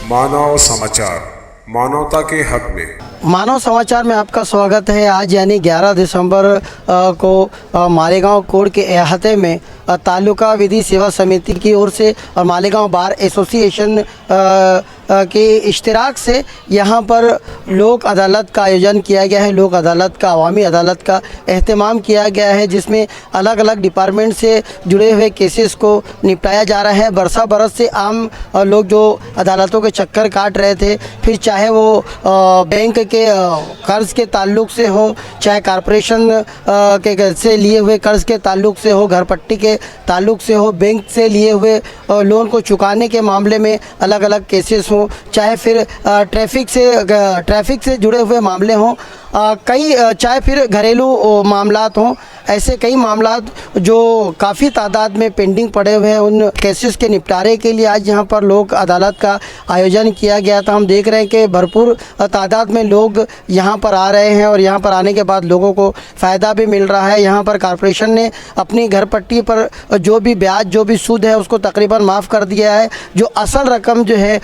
मानव समाचार, मानवता के हक में। मानव समाचार में आपका स्वागत है। आज यानी 11 दिसंबर को मालेगांव कोर्ट के अहाते में तालुका विधि सेवा समिति की ओर से और मालेगांव बार एसोसिएशन के इश्तिराक से यहाँ पर लोक अदालत का आयोजन किया गया है। लोक अदालत का, अवामी अदालत का एहतमाम किया गया है, जिसमें अलग अलग डिपार्टमेंट से जुड़े हुए केसेस को निपटाया जा रहा है। बरसा बरस से आम लोग जो अदालतों के चक्कर काट रहे थे, फिर चाहे वो बैंक के कर्ज़ के ताल्लुक़ से हो, चाहे कॉरपोरेशन के से लिए हुए कर्ज़ के ताल्लुक़ से हो, घर पट्टी के ताल्लुक़ से हो, बैंक से लिए हुए लोन को चुकाने के मामले में अलग अलग केसेस हों, चाहे फिर ट्रैफिक से जुड़े हुए मामले हों, चाहे फिर घरेलू मामलात हों, ऐसे कई मामलात जो काफ़ी तादाद में पेंडिंग पड़े हुए हैं, उन केसेस के निपटारे के लिए आज यहाँ पर लोक अदालत का आयोजन किया गया था। हम देख रहे हैं कि भरपूर तादाद में लोग यहाँ पर आ रहे हैं और यहाँ पर आने के बाद लोगों को फ़ायदा भी मिल रहा है। यहाँ पर कॉरपोरेशन ने अपनी घर पट्टी पर जो भी ब्याज, जो भी सूद है, उसको तकरीबन माफ़ कर दिया है। जो असल रकम जो है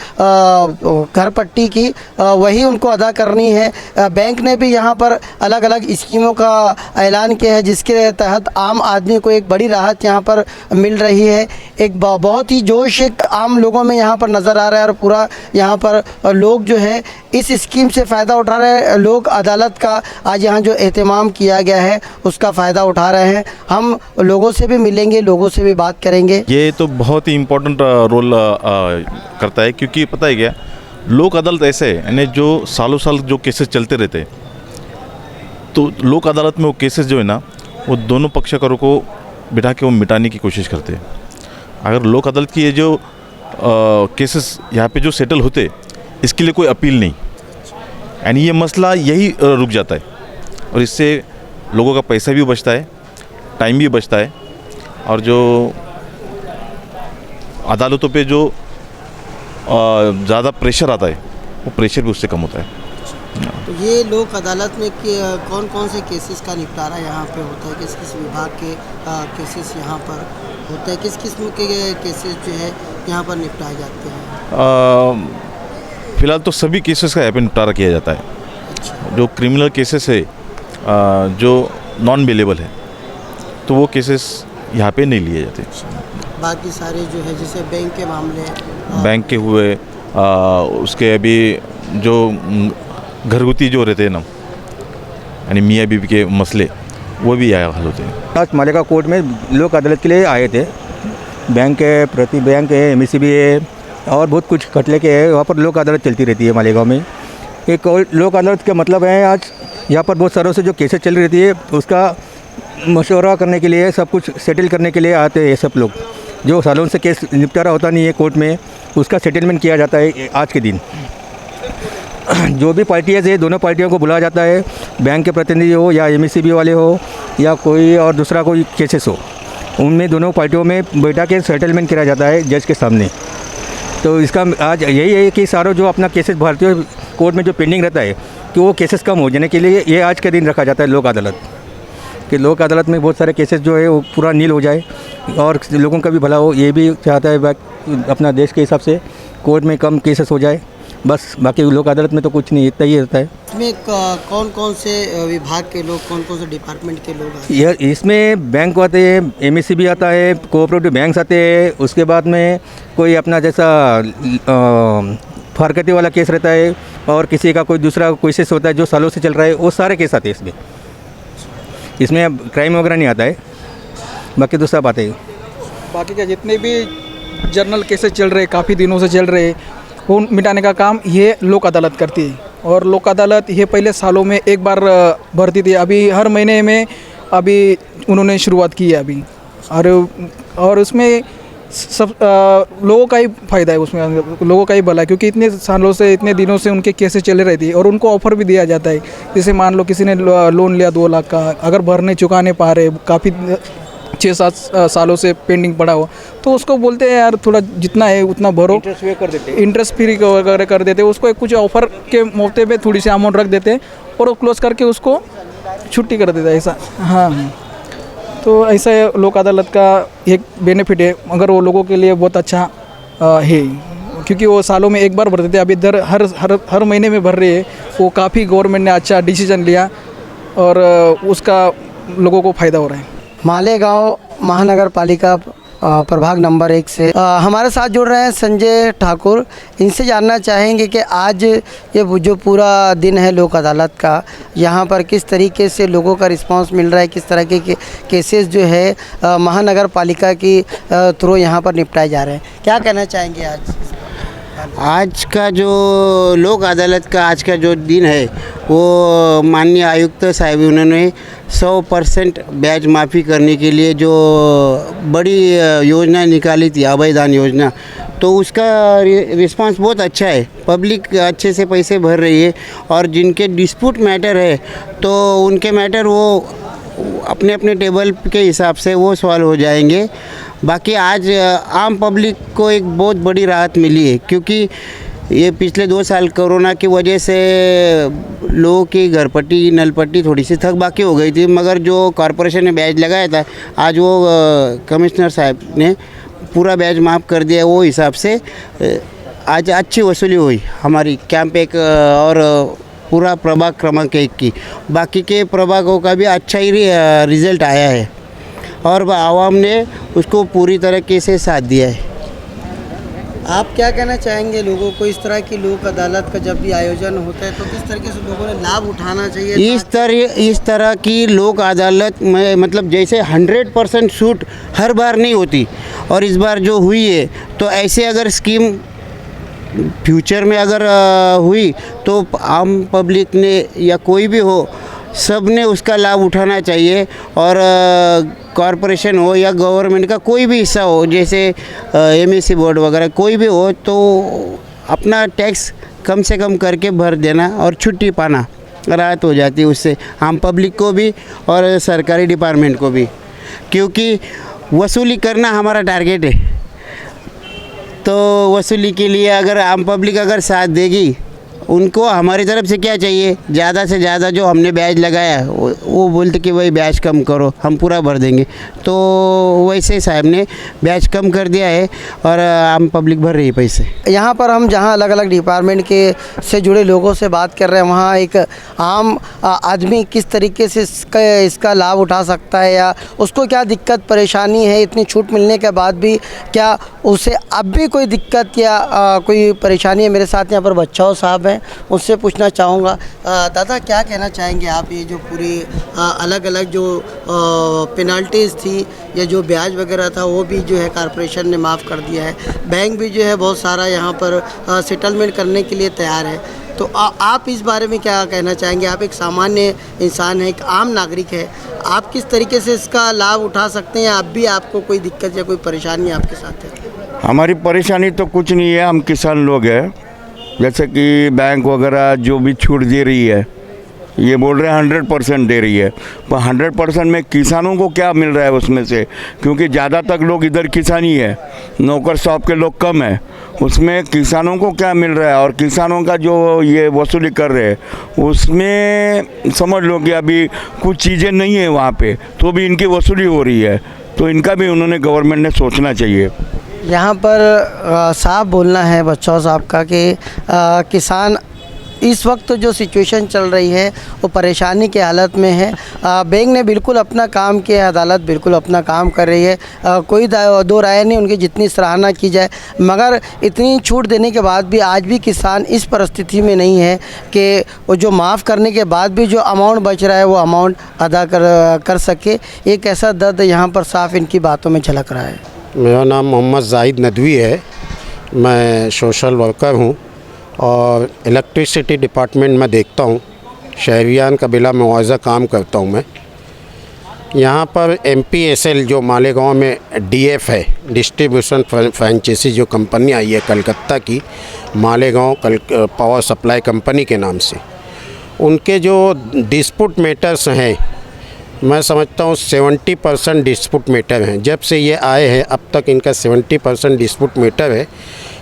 घर पट्टी की, वही उनको अदा करनी है। बैंक ने भी यहाँ पर अलग अलग स्कीमों का ऐलान किया है, जिसके तहत आम आदमी को एक बड़ी राहत यहाँ पर मिल रही है। एक बहुत ही जोश एक आम लोगों में यहाँ पर नज़र आ रहा है और पूरा यहाँ पर लोग जो है इस स्कीम से फ़ायदा उठा रहे हैं। लोक अदालत का आज यहाँ जो एहतमाम किया गया है, उसका फ़ायदा उठा रहे हैं। हम लोगों से भी मिलेंगे, लोगों से भी बात करेंगे। ये तो बहुत ही इम्पोर्टेंट रोल करता है, क्योंकि पता है क्या, लोक अदालत ऐसे है यानी जो सालों साल जो केसेस चलते रहते हैं, तो लोक अदालत में वो केसेस जो है ना, वो दोनों पक्षकारों को बिठा के वो मिटाने की कोशिश करते हैं। अगर लोक अदालत की ये जो केसेस यहाँ पे जो सेटल होते, इसके लिए कोई अपील नहीं, यानी ये मसला यही रुक जाता है और इससे लोगों का पैसा भी बचता है, टाइम भी बचता है, और जो अदालतों पे जो ज़्यादा प्रेशर आता है, वो प्रेशर भी उससे कम होता है। तो ये लोक अदालत में कौन कौन से केसेस का निपटारा यहाँ पे होता है? किस किस विभाग के केसेस यहाँ पर होते हैं? किस किस्म के केसेस जो है यहाँ पर निपटाए जाते हैं? फ़िलहाल तो सभी केसेस का यहाँ पे निपटारा किया जाता है। अच्छा। जो क्रिमिनल केसेस है, जो नॉन बेलेबल है, तो वो केसेस यहाँ पे नहीं लिए जाते। बाकी सारे जो है, जैसे बैंक के मामले, बैंक के हुए, उसके अभी जो घरगुती जो रहते हैं ना, यानी मियाँ बीवी के मसले, वो भी आया हल होते हैं। आज मालेगांव कोर्ट में लोक अदालत के लिए आए थे। बैंक है, प्रति बैंक है, MSCB है और बहुत कुछ खटले के है। वहाँ पर लोक अदालत चलती रहती है मालेगांव में। एक लोक अदालत का मतलब है, आज यहाँ पर बहुत सारों से जो केसेस चल रहती है, उसका मशवरा करने के लिए, सब कुछ सेटल करने के लिए आते हैं सब लोग। जो सालों से केस निपटारा होता नहीं है कोर्ट में, उसका सेटलमेंट किया जाता है आज के दिन। जो भी पार्टियाँ है, दोनों पार्टियों को बुलाया जाता है, बैंक के प्रतिनिधि हो या MSCB वाले हो या कोई और दूसरा कोई केसेस हो, उनमें दोनों पार्टियों में बैठा के सेटलमेंट किया जाता है जज के सामने। तो इसका आज यही है कि सारों जो अपना केसेस भारतीय कोर्ट में जो पेंडिंग रहता है, कि वो केसेस कम हो जाने के लिए ये आज के दिन रखा जाता है लोक अदालत। कि लोक अदालत में बहुत सारे केसेस जो है वो पूरा नील हो जाए और लोगों का भी भला हो। ये भी चाहता है अपना देश के हिसाब से कोर्ट में कम केसेस हो जाए, बस। बाकी लोक अदालत में तो कुछ नहीं, इतना ही होता है। इसमें कौन कौन से विभाग के लोग, कौन कौन से डिपार्टमेंट के लोग आते हैं? यह इसमें बैंक आते हैं, MSCB आता है, कोऑपरेटिव बैंक्स आते हैं, उसके बाद में कोई अपना जैसा फारकती वाला केस रहता है, और किसी का कोई दूसरा केसेस होता है जो सालों से चल रहा है, वो सारे केस आते हैं इसमें क्राइम वगैरह नहीं आता है, बाकी तो सब आते हैं। बाकी के जितने भी जर्नल केसेस चल रहे, काफ़ी दिनों से चल रहे, वो मिटाने का काम ये लोक अदालत करती है। और लोक अदालत ये पहले सालों में एक बार भरती थी, अभी हर महीने में अभी उन्होंने शुरुआत की है अभी। और उसमें सब लोगों का ही फ़ायदा है, उसमें लोगों का ही भला है, क्योंकि इतने सालों से, इतने दिनों से उनके केसेस चले रहती है और उनको ऑफ़र भी दिया जाता है। जैसे मान लो किसी ने लोन लिया 2 लाख का, अगर भरने चुकाने पा रहे, काफ़ी 6-7 सालों से पेंडिंग पड़ा हो, तो उसको बोलते हैं यार थोड़ा जितना है उतना भरो, इंटरेस्ट फ्री वगैरह कर देते हैं। उसको कुछ ऑफ़र के मौके पे थोड़ी सी अमाउंट रख देते हैं और वो क्लोज करके उसको छुट्टी कर देता है, ऐसा। हाँ, तो ऐसा लोक अदालत का एक बेनिफिट है, मगर वो लोगों के लिए बहुत अच्छा है क्योंकि वो सालों में एक बार भरते थे, अभी इधर हर महीने में भर रहे हैं। वो काफ़ी गवर्नमेंट ने अच्छा डिसीजन लिया और उसका लोगों को फ़ायदा हो रहा है। मालेगांव महानगर पालिका प्रभाग नंबर 1 से हमारे साथ जुड़ रहे हैं संजय ठाकुर। इनसे जानना चाहेंगे कि आज ये जो पूरा दिन है लोक अदालत का, यहाँ पर किस तरीके से लोगों का रिस्पांस मिल रहा है, किस तरह के केसेस जो है महानगर पालिका की थ्रू यहाँ पर निपटाए जा रहे हैं, क्या कहना चाहेंगे आज का जो लोक अदालत का आज का जो दिन है वो माननीय आयुक्त साहब उन्होंने 100% ब्याज माफ़ी करने के लिए जो बड़ी योजना निकाली थी, अभयदान योजना, तो उसका रिस्पांस बहुत अच्छा है। पब्लिक अच्छे से पैसे भर रही है और जिनके डिस्प्यूट मैटर है तो उनके मैटर वो अपने अपने टेबल के हिसाब से वो सॉल्व हो जाएंगे। बाकी आज आम पब्लिक को एक बहुत बड़ी राहत मिली है, क्योंकि ये पिछले 2 साल कोरोना की वजह से लोगों की घरपट्टी नलपट्टी थोड़ी सी थक बाकी हो गई थी, मगर जो कॉरपोरेशन ने ब्याज लगाया था आज वो कमिश्नर साहब ने पूरा ब्याज माफ़ कर दिया। वो हिसाब से आज अच्छी वसूली हुई हमारी कैंप 1 और पूरा प्रभाग क्रमांक 1 की। बाकी के प्रभागों का भी अच्छा ही रिज़ल्ट आया है और आवाम ने उसको पूरी तरीके से साथ दिया है। आप क्या कहना चाहेंगे लोगों को, इस तरह की लोक अदालत का जब भी आयोजन होता है तो किस तरीके से लोगों ने लाभ उठाना चाहिए? इस तरह की लोक अदालत में मतलब जैसे 100% छूट हर बार नहीं होती और इस बार जो हुई है तो ऐसे अगर स्कीम फ्यूचर में अगर हुई तो आम पब्लिक ने या कोई भी हो सब ने उसका लाभ उठाना चाहिए। और कॉरपोरेशन हो या गवर्नमेंट का कोई भी हिस्सा हो, जैसे एमएससी बोर्ड वगैरह कोई भी हो, तो अपना टैक्स कम से कम करके भर देना और छुट्टी पाना, राहत हो जाती है उससे आम पब्लिक को भी और सरकारी डिपार्टमेंट को भी, क्योंकि वसूली करना हमारा टारगेट है। तो वसूली के लिए अगर आम पब्लिक अगर साथ देगी, उनको हमारी तरफ से क्या चाहिए, ज़्यादा से ज़्यादा जो हमने ब्याज लगाया वो बोलते कि भाई ब्याज कम करो, हम पूरा भर देंगे। तो वैसे साहब ने ब्याज कम कर दिया है और आम पब्लिक भर रही है पैसे। यहाँ पर हम जहाँ अलग अलग डिपार्टमेंट के से जुड़े लोगों से बात कर रहे हैं, वहाँ एक आम आदमी किस तरीके से इसका लाभ उठा सकता है या उसको क्या दिक्कत परेशानी है इतनी छूट मिलने के बाद भी, क्या उसे अब भी कोई दिक्कत या कोई परेशानी है? मेरे साथ यहाँ पर बच्चाओं साहब हैं, उससे पूछना चाहूँगा। दादा क्या कहना चाहेंगे आप, ये जो पूरी अलग अलग जो पेनल्टीज़ थी या जो ब्याज वगैरह था वो भी जो है कॉरपोरेशन ने माफ़ कर दिया है, बैंक भी जो है बहुत सारा यहाँ पर सेटलमेंट करने के लिए तैयार है, तो आप इस बारे में क्या कहना चाहेंगे? आप एक सामान्य इंसान हैं, एक आम नागरिक है, आप किस तरीके से इसका लाभ उठा सकते हैं? अब भी आपको कोई दिक्कत या कोई परेशानी आपके साथ है? हमारी परेशानी तो कुछ नहीं है, हम किसान लोग हैं। जैसे कि बैंक वगैरह जो भी छूट दे रही है, ये बोल रहे हैं 100% दे रही है, पर 100% में किसानों को क्या मिल रहा है उसमें से? क्योंकि ज़्यादातर लोग इधर किसान ही है, नौकर शॉप के लोग कम है, उसमें किसानों को क्या मिल रहा है? और किसानों का जो ये वसूली कर रहे हैं उसमें समझ लो कि अभी कुछ चीज़ें नहीं है वहाँ पे, तो भी इनकी वसूली हो रही है, तो इनका भी उन्होंने गवर्नमेंट ने सोचना चाहिए। यहाँ पर साफ बोलना है बच्चों साहब का कि किसान इस वक्त जो सिचुएशन चल रही है वो परेशानी की हालत में है। बैंक ने बिल्कुल अपना काम किया, अदालत बिल्कुल अपना काम कर रही है, कोई दो राय नहीं, उनकी जितनी सराहना की जाए, मगर इतनी छूट देने के बाद भी आज भी किसान इस परिस्थिति में नहीं है कि वो जो माफ़ करने के बाद भी जो अमाउंट बच रहा है वो अमाउंट अदा कर सके। एक ऐसा दर्द यहाँ पर साफ इनकी बातों में झलक रहा है। मेरा नाम मोहम्मद जाहिद नदवी है, मैं सोशल वर्कर हूँ और इलेक्ट्रिसिटी डिपार्टमेंट में देखता हूँ, शहरियान कबीला मुआवजा काम करता हूँ मैं। यहाँ पर MPSL जो मालेगांव में DF है, डिस्ट्रीब्यूशन फ्रेंचाइजी जो कंपनी आई है कलकत्ता की, मालेगांव पावर सप्लाई कंपनी के नाम से, उनके जो डिस्प्यूट मैटर्स हैं, मैं समझता हूँ 70% डिस्प्यूट मैटर हैं। जब से ये आए हैं अब तक इनका 70% डिस्प्यूट मैटर है।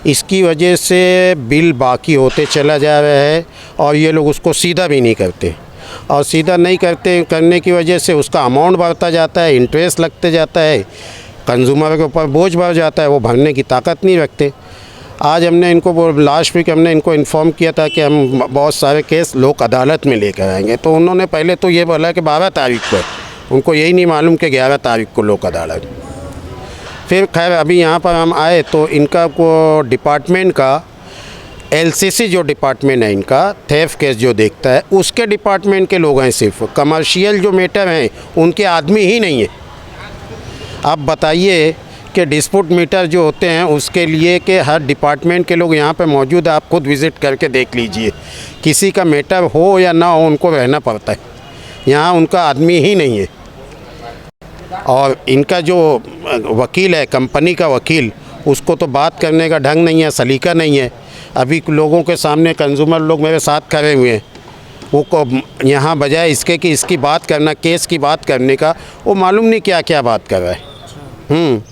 इसकी वजह से बिल बाकी होते चला जा रहा है और ये लोग उसको सीधा भी नहीं करते, और सीधा नहीं करने की वजह से उसका अमाउंट बढ़ता जाता है, इंटरेस्ट लगते जाता है, कंज्यूमर के ऊपर बोझ बढ़ जाता है, वो भरने की ताकत नहीं रखते। आज हमने इनको लास्ट वीक हमने इनको इन्फॉर्म किया था कि हम बहुत सारे केस लोक अदालत में लेकर आएंगे, तो उन्होंने पहले तो ये बोला कि 12 तारीख को है, उनको यही नहीं मालूम कि 11 तारीख को लोक अदालत। फिर खैर अभी यहाँ पर हम आए तो इनका को डिपार्टमेंट का LCC जो डिपार्टमेंट है इनका थेफ्ट केस जो देखता है उसके डिपार्टमेंट के लोग हैं, सिर्फ कमर्शियल जो मैटर हैं उनके आदमी ही नहीं है। आप बताइए कि डिस्प्यूट मीटर जो होते हैं उसके लिए कि हर डिपार्टमेंट के लोग यहाँ पे मौजूद है, आप खुद विज़िट करके देख लीजिए, किसी का मैटर हो या ना हो उनको रहना पड़ता है, यहाँ उनका आदमी ही नहीं है। और इनका जो वकील है, कंपनी का वकील, उसको तो बात करने का ढंग नहीं है, सलीका नहीं है। अभी लोगों के सामने कंज्यूमर लोग मेरे साथ खड़े हुए हैं, वो को यहाँ बजाय इसके कि इसकी बात करना, केस की बात करने का, वो मालूम नहीं क्या क्या बात कर रहा है।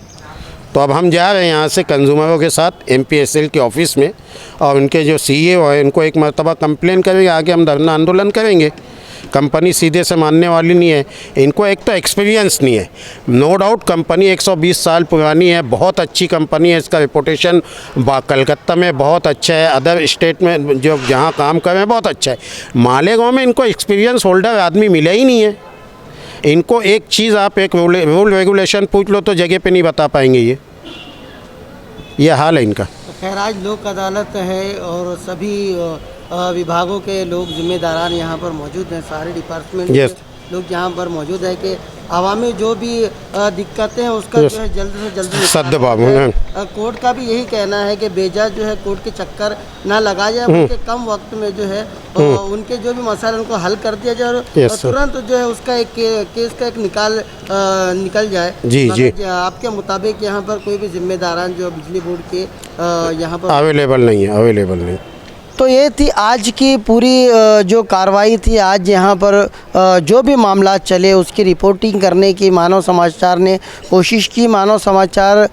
तो अब हम जा रहे हैं यहाँ से कंज्यूमरों के साथ MPSL के ऑफिस में, और उनके जो CEO है उनको एक मरतबा कंप्लेन करेंगे, आगे हम धरना आंदोलन करेंगे। कंपनी सीधे से मानने वाली नहीं है, इनको एक तो एक्सपीरियंस नहीं है। नो डाउट कंपनी 120 साल पुरानी है, बहुत अच्छी कंपनी है, इसका रिपोर्टेशन कलकत्ता में बहुत अच्छा है, अदर स्टेट में जो जहाँ काम कर रहे हैं बहुत अच्छा है। मालेगांव में इनको एक्सपीरियंस होल्डर आदमी मिला ही नहीं है। इनको एक चीज़ आप एक रूल रेगुलेशन पूछ लो तो जगह पे नहीं बता पाएंगे। ये हाल है इनका। खैर आज लोक अदालत है और सभी विभागों के लोग जिम्मेदारान यहाँ पर मौजूद हैं, सारे डिपार्टमेंट Yes. के लोग यहाँ पर मौजूद है कि आवामी जो भी दिक्कतें हैं उसका Yes. जो है जल्द से जल्द सद्भाव कोर्ट का भी यही कहना है कि बेजा जो है कोर्ट के चक्कर ना लगा जाए, उनके कम वक्त में जो है उनके जो भी मसाले उनको हल कर दिया जाए और Yes, तुरंत जो है उसका एक केस का एक निकल जाए। जी, जी। आपके मुताबिक यहाँ पर कोई भी जिम्मेदारान जो बिजली बोर्ड के यहाँ पर अवेलेबल नहीं। तो ये थी आज की पूरी जो कार्रवाई थी। आज यहाँ पर जो भी मामला चले उसकी रिपोर्टिंग करने की मानव समाचार ने कोशिश की। मानव समाचार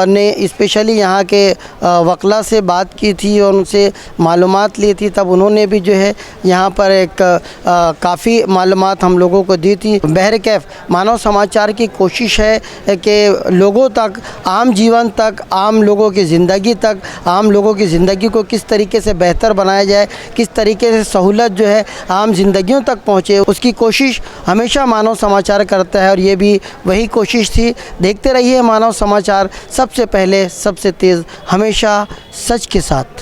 ने स्पेशली यहाँ के वकला से बात की थी और उनसे मालूमात ली थी, तब उन्होंने भी जो है यहाँ पर एक काफ़ी मालूमात हम लोगों को दी थी। बहरकैफ मानव समाचार की कोशिश है कि लोगों तक, आम जीवन तक, आम लोगों की ज़िंदगी तक, आम लोगों की ज़िंदगी को किस तरीके से बेहतर बनाया जाए, किस तरीके से सहूलत जो है आम जिंदगियों तक पहुँचे, उसकी कोशिश हमेशा मानव समाचार करता है और ये भी वही कोशिश थी। देखते रहिए मानव समाचार, सबसे पहले सबसे तेज़, हमेशा सच के साथ।